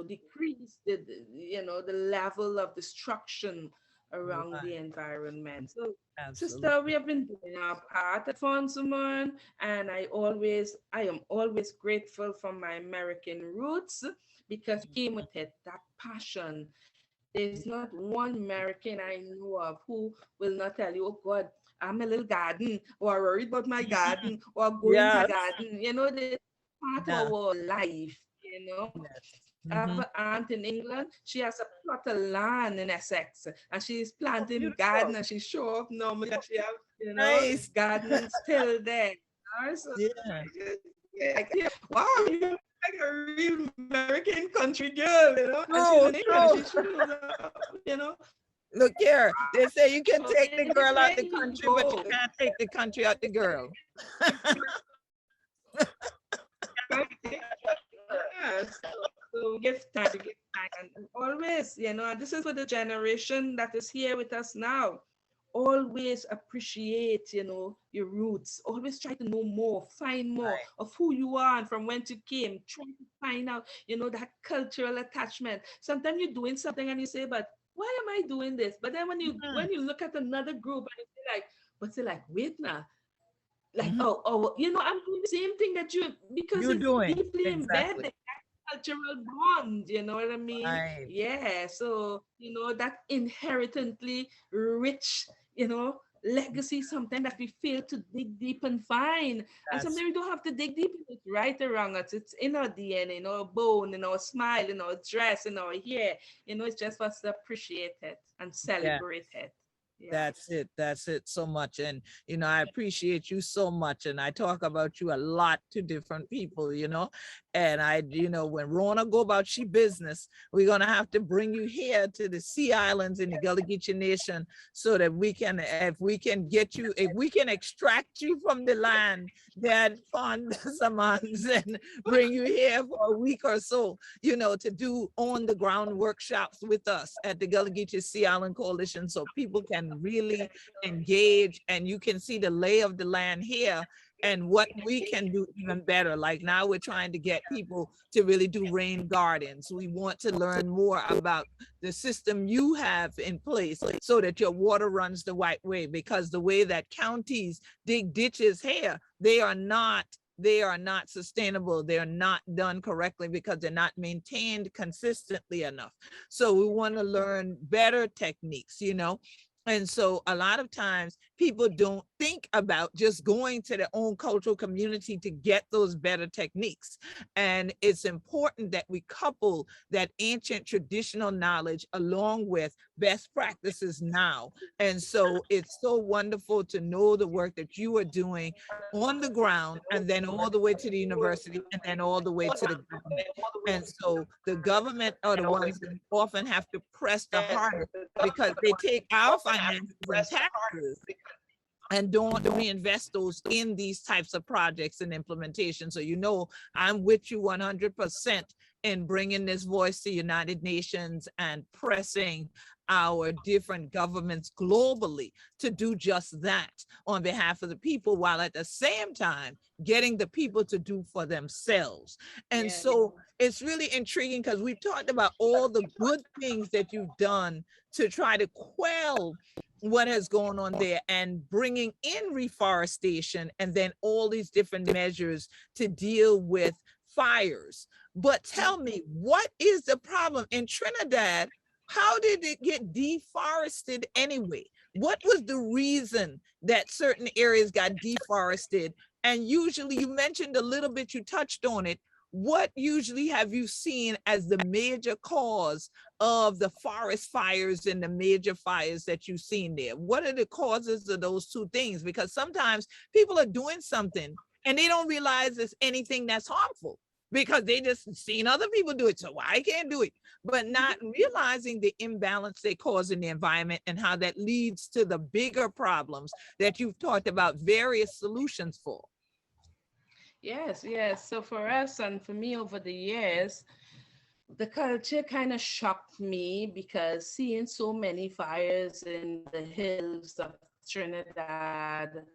decrease the level of destruction around Right. the environment. So sister, we Absolutely. have been doing our part at Fonsuman, and I am always grateful for my American roots, because came with it that passion. There's not one American I know of who will not tell you, oh God, I'm a little garden, or worried about my garden, or going to Yes. garden. This part of Yeah. our life. Yes. I have Hmm. an aunt in England. She has a plot of land in Essex, and she's Oh, planting garden, beautiful. and she show off normally that she have, Nice. garden still there. So Yeah. like, wow, you're like a real American country girl, and she's True, in England, and true. she shows up. Look here. They say you can So take the girl out anywhere the you country, but you go, can't take the country out the girl. yes. So give time, and always, and this is for the generation that is here with us now. Always appreciate, your roots. Always try to know more, find more Right. of who you are and from whence you came. Try to find out, that cultural attachment. Sometimes you're doing something and you say, but why am I doing this? But then Mhm. when you look at another group and you say like, wait now, like, Mhm. oh, I'm doing the same thing that you, because You're it's doing deeply exactly embedded, cultural bond, you know what I mean? right. Yeah. So, that inherently rich, legacy, something that we fail to dig deep and find. And That's sometimes we don't have to dig deep, it's right around us. It's in our DNA, in our bone, in our smile, in our dress, in our hair. It's just for us to appreciate it and yeah. celebrate it. Yeah. That's it. That's it so much. And, I appreciate you so much. And I talk about you a lot to different people. And when Rona go about she business, we're going to have to bring you here to the Sea Islands in the Gullah Geechee Nation so that if we can extract you from the land, then fund some months and bring you here for a week or so, to do on the ground workshops with us at the Gullah Geechee Sea Island Coalition so people can really engage and you can see the lay of the land here and what we can do even better. Like now we're trying to get people to really do rain gardens. We want to learn more about the system you have in place so that your water runs the right way, because the way that counties dig ditches here, they are not sustainable. They're not done correctly because they're not maintained consistently enough. So we want to learn better techniques. And so a lot of times people don't think about just going to their own cultural community to get those better techniques. And it's important that we couple that ancient traditional knowledge along with best practices now. And so it's so wonderful to know the work that you are doing on the ground and then all the way to the university and then all the way to the government. And so the government are the ones that often have to press the hardest because they take our finances and taxes and don't reinvest those in these types of projects and implementation. So, I'm with you 100% in bringing this voice to United Nations and pressing our different governments globally to do just that on behalf of the people, while at the same time getting the people to do for themselves. And Yes. so it's really intriguing because we've talked about all the good things that you've done to try to quell what has gone on there and bringing in reforestation and then all these different measures to deal with fires. But tell me, what is the problem in Trinidad? How did it get deforested anyway? What was the reason that certain areas got deforested? And usually, you mentioned a little bit, you touched on it. What usually have you seen as the major cause of the forest fires and the major fires that you've seen there? What are the causes of those two things? Because sometimes people are doing something and they don't realize it's anything that's harmful because they just seen other people do it. So I can't do it, but not realizing the imbalance they cause in the environment and how that leads to the bigger problems that you've talked about various solutions for. Yes, yes. So for us and for me over the years, the culture kind of shocked me because seeing so many fires in the hills of Trinidad,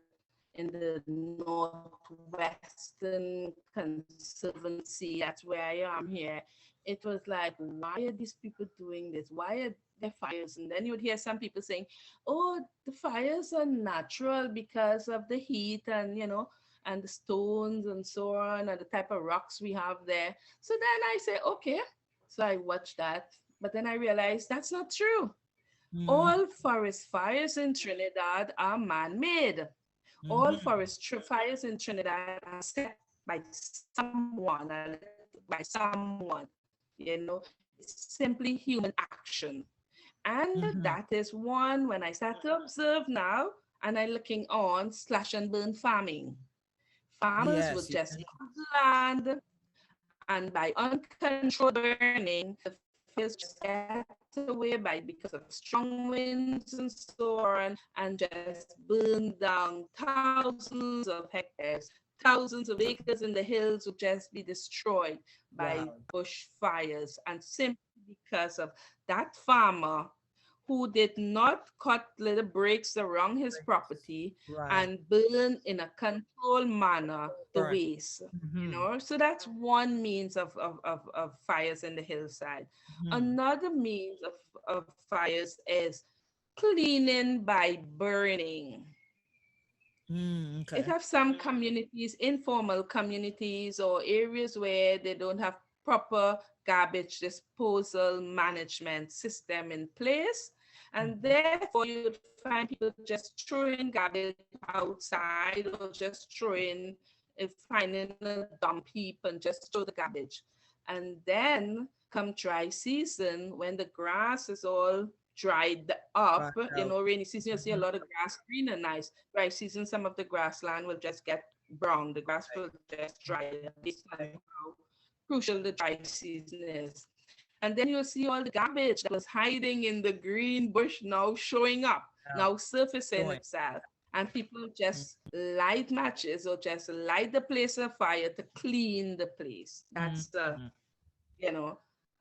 in the Northwestern Conservancy, that's where I am here, it was like, why are these people doing this? Why are there fires? And then you would hear some people saying, oh, the fires are natural because of the heat and, and the stones and so on, and the type of rocks we have there. So then I say, okay. So I watched that. But then I realized that's not true. All forest fires in Trinidad are man-made. All forest fires in Trinidad are set by someone, by someone, it's simply human action. And that is one, when I start to observe now, and I'm looking on slash and burn farming. Farmers would Yes. just cut land, and by uncontrolled burning, the fires just get away by because of strong winds and so on, and just burn down thousands of hectares. Thousands of acres in the hills would just be destroyed by bush fires, and simply because of that farmer who did not cut little breaks around his property Right. and burn in a controlled manner the Burn. waste. So that's one means of fires in the hillside. Another means of fires is cleaning by burning. It Okay. have some communities, informal communities or areas where they don't have proper garbage disposal management system in place. And therefore you'd find people just throwing garbage outside or just throwing, finding a dump heap and just throw the garbage. And then come dry season, when the grass is all dried up, Right out. rainy season, you'll see a lot of grass green and nice. Dry season, some of the grassland will just get brown. The grass will just dry up based on how crucial the dry season is. And then you'll see all the garbage that was hiding in the green bush now showing up, now surfacing Join. itself. And people just light matches or just light the place on fire to clean the place. That's a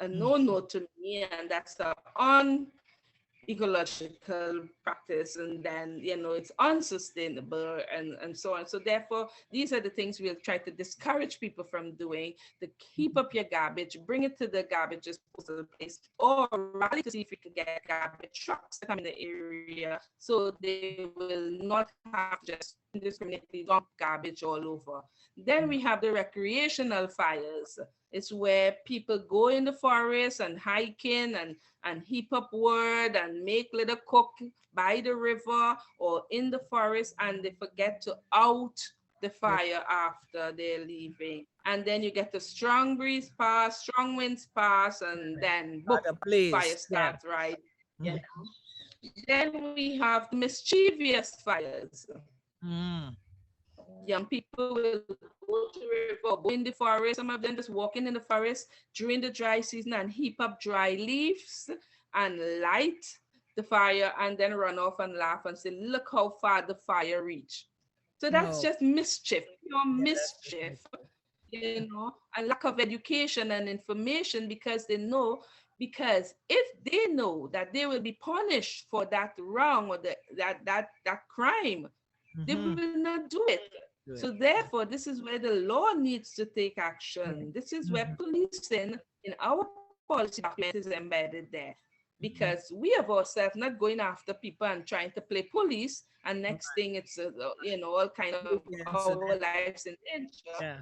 no-no to me, and that's a ecological practice, and then it's unsustainable and so on. So therefore these are the things we'll try to discourage people from doing: to keep up your garbage, bring it to the garbage disposal place, or rally to see if we can get garbage trucks to come in the area so they will not have just indiscriminately dump garbage all over. Then we have the recreational fires. It's where people go in the forest and hiking and heap up wood and make little cook by the river or in the forest, and they forget to out the fire after they're leaving. And then you get the strong breeze pass, strong winds pass, and then boom, fire starts, right? Then we have the mischievous fires. Young people will go to the river, go in the forest. Some of them just walking in the forest during the dry season and heap up dry leaves and light the fire, and then run off and laugh and say, look how far the fire reached. So that's just mischief, pure mischief, and lack of education and information, because they know because if they know that they will be punished for that wrong or that crime, they Mm-hmm. will not do it. Good. So therefore, this is where the law needs to take action. This is where Mm-hmm. policing in our policy document is embedded there. Mm-hmm. Because we of ourselves not going after people and trying to play police, and next thing it's all kind of Yeah, our incident. lives in danger. Yeah.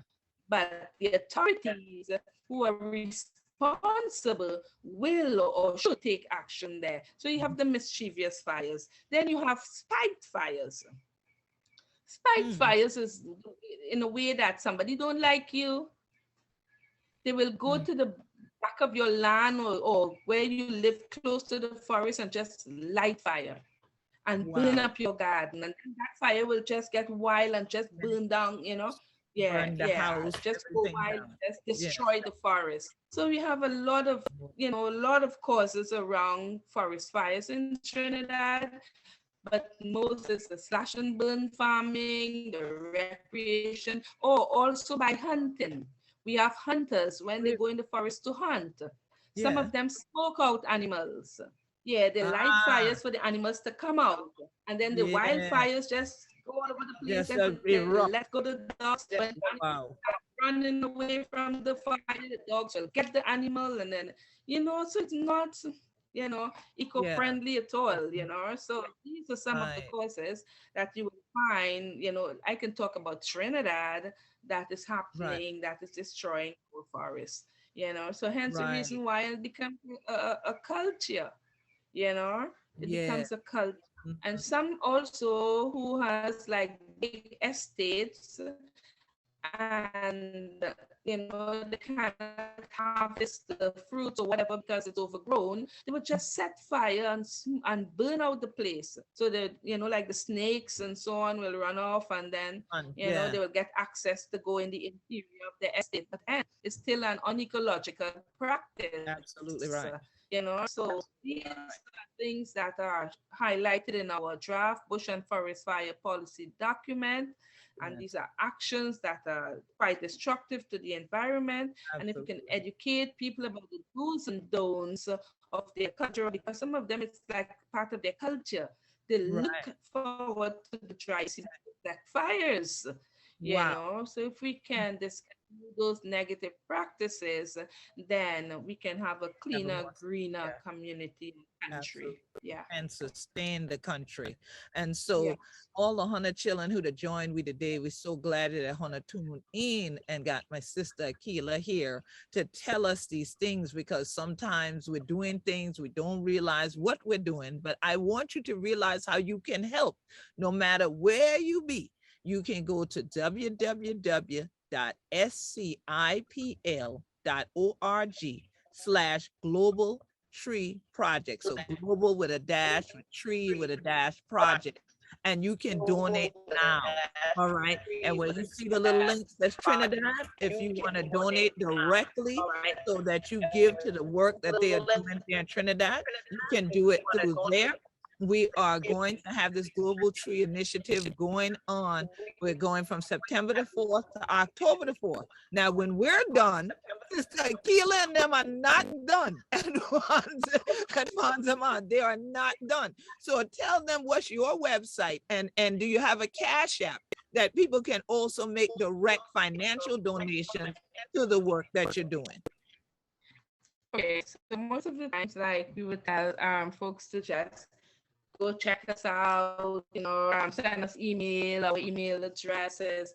But the authorities who are responsible will or should take action there. So you have the mischievous fires. Then you have spiked fires. Spiked Mm-hmm. fires is in a way that somebody don't like you, they will go to the back of your land or where you live close to the forest and just light fire and burn Wow. up your garden. And then that fire will just get wild and just burn down. Yeah, Burn the yeah. house, Just go everything wild, down. just Yeah. destroy the forest. So we have a lot of causes around forest fires in Trinidad, but most is the slash and burn farming, the recreation, or also by hunting. We have hunters when they go in the forest to hunt. Some Yeah. of them smoke out animals. Yeah, they light Ah, fires for the animals to come out. And then the yeah. wildfires just go all over the place. Just Then they erupt. let go the dogs. When Wow. running away from the fire, the dogs will get the animal, and then so it's not Yeah. eco-friendly at all. So these are some of the Right. causes that you will find. I can talk about Trinidad that is Right. happening, that is destroying our forests. So hence the Right. reason why it becomes a culture. It Yeah. becomes a cult. And Mhm. some also who has like big estates, and they cannot harvest the fruits or whatever because it's overgrown, they would just set fire and burn out the place, so that like the snakes and so on will run off, and then Yeah. they will get access to go in the interior of the estate. But then it's still an unecological practice. Absolutely right. So these are things that are highlighted in our draft bush and forest fire policy document. And Yeah. these are actions that are quite destructive to the environment. And if we can Absolutely. educate people about the do's and don'ts of their culture, because some of them it's like part of their culture. They look Right. forward to the dry season, like fires. Wow. So if we can discontinue those negative practices, then we can have a Have a cleaner, more. greener Yeah. community and country. Absolutely. Yeah. And sustain the country. And so Yes. all the 100 children who joined we today, we're so glad that 100 tuned in and got my sister Akilah here to tell us these things, because sometimes we're doing things we don't realize what we're doing. But I want you to realize how you can help no matter where you be. You can go to www.scipl.org/global tree project. So global with a dash, tree with a dash project. And you can donate now. All right. And when you see the little links, that's Trinidad. If you want to donate directly so that you give to the work that they are doing there in Trinidad, you can do it through there. We are going to have this global tree initiative going on. We're going from September the 4th to October the 4th. Now, when we're done, Sister Akilah and them are not done. And they are not done. So tell them what's your website, and do you have a Cash App that people can also make direct financial donations to the work that you're doing? Okay, so most of the times, like we would tell folks to just go check us out, send us email. Our email address is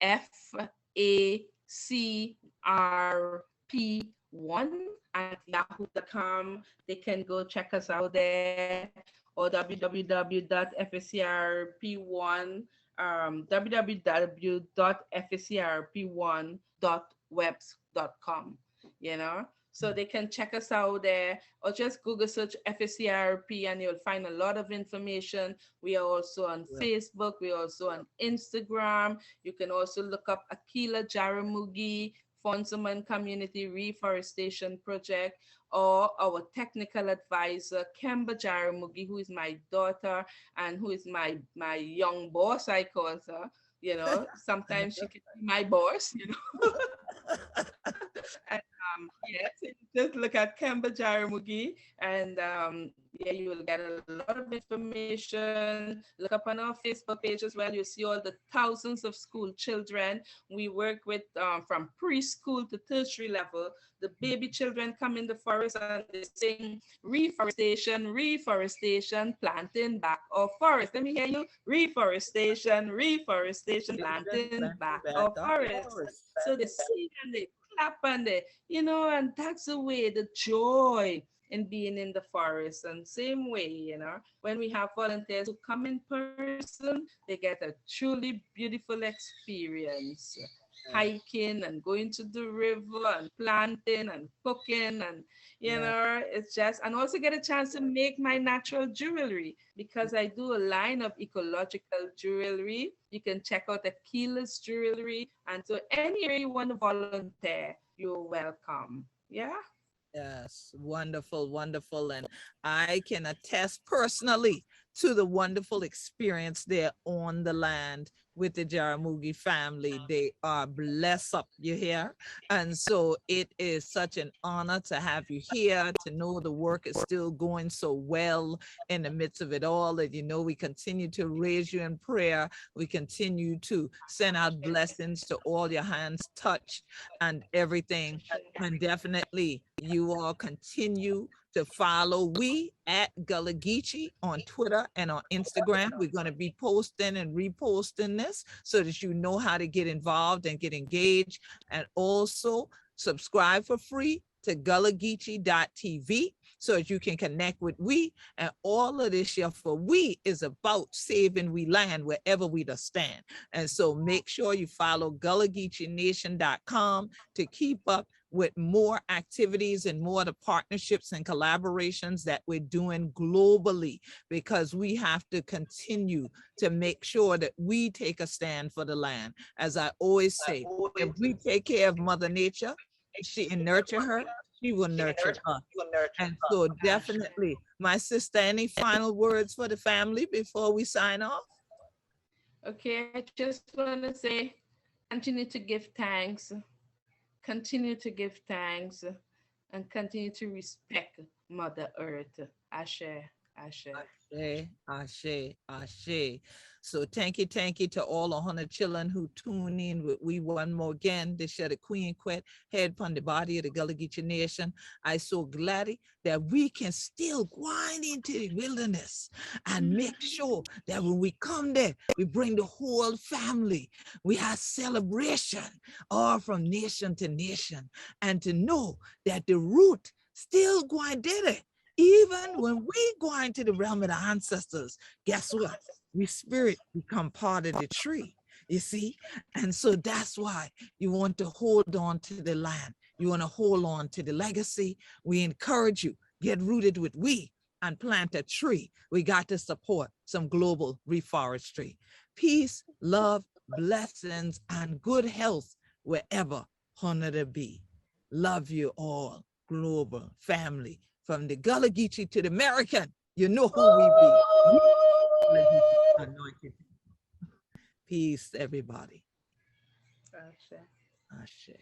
FACRP1@yahoo.com. They can go check us out there, or www.facrp1 www.facrp1.webs.com. So they can check us out there, or just Google search FACRP and you'll find a lot of information. We are also on Facebook. We're also on Instagram. You can also look up Akilah Jaramogi Fonsaman Community Reforestation Project, or our technical advisor, Kemba Jaramogi, who is my daughter and who is my young boss, I call her. Sometimes she can be my boss. And yes, Just look at Akilah Jaramogi, and yeah, you will get a lot of information. Look up on our Facebook page as well. You see all the thousands of school children. We work with from preschool to tertiary level. The baby children come in the forest and they sing reforestation, reforestation, planting back of forest. Let me hear you. Reforestation, reforestation, planting back of forest. So they sing and they clap and they, and that's the way, the joy in being in the forest. And same way, when we have volunteers who come in person, they get a truly beautiful experience. Hiking and going to the river and planting and cooking and it's just, and also get a chance to make my natural jewelry, because I do a line of ecological jewelry. You can check out Akilah's jewelry, and so anywhere you want to volunteer, you're welcome. Yeah. Yes, wonderful, wonderful. And I can attest personally to the wonderful experience there on the land with the Jaramogi family. They are blessed up, you hear? And so it is such an honor to have you here, to know the work is still going so well in the midst of it all. And we continue to raise you in prayer. We continue to send out blessings to all your hands touched and everything. And definitely you all continue to follow we at Gullah Geechee on Twitter and on Instagram. We're going to be posting and reposting this so that you know how to get involved and get engaged. And also subscribe for free to gullahgeechee.tv so that you can connect with we. And all of this here for we is about saving we land wherever we to stand. And so make sure you follow gullahgeechenation.com to keep up with more activities and more of the partnerships and collaborations that we're doing globally, because we have to continue to make sure that we take a stand for the land. As I always say, if we take care of Mother Nature, and nurture her, she will nurture us. And so definitely, my sister, any final words for the family before we sign off? Okay, I just want to say, continue to give thanks, continue to give thanks, and continue to respect Mother Earth. Ashe, Ashe. Ashe, Ashe, Ashe. So thank you to all 100 children who tune in with we one more again. They share the Queen Quet, head upon the body of the Gullah Geechee Nation. I so glad that we can still grind into the wilderness and make sure that when we come there, we bring the whole family. We have celebration all from nation to nation, and to know that the root still going did it. Even when we go into the realm of the ancestors, guess what? We spirit become part of the tree, you see? And so that's why you want to hold on to the land. You want to hold on to the legacy. We encourage you, get rooted with we and plant a tree. We got to support some global reforestry. Peace, love, blessings, and good health wherever honor to be. Love you all, global family. From the Gullah Geechee to the American, you know who we be. Anointed. Peace, everybody. Ashe. Ashe.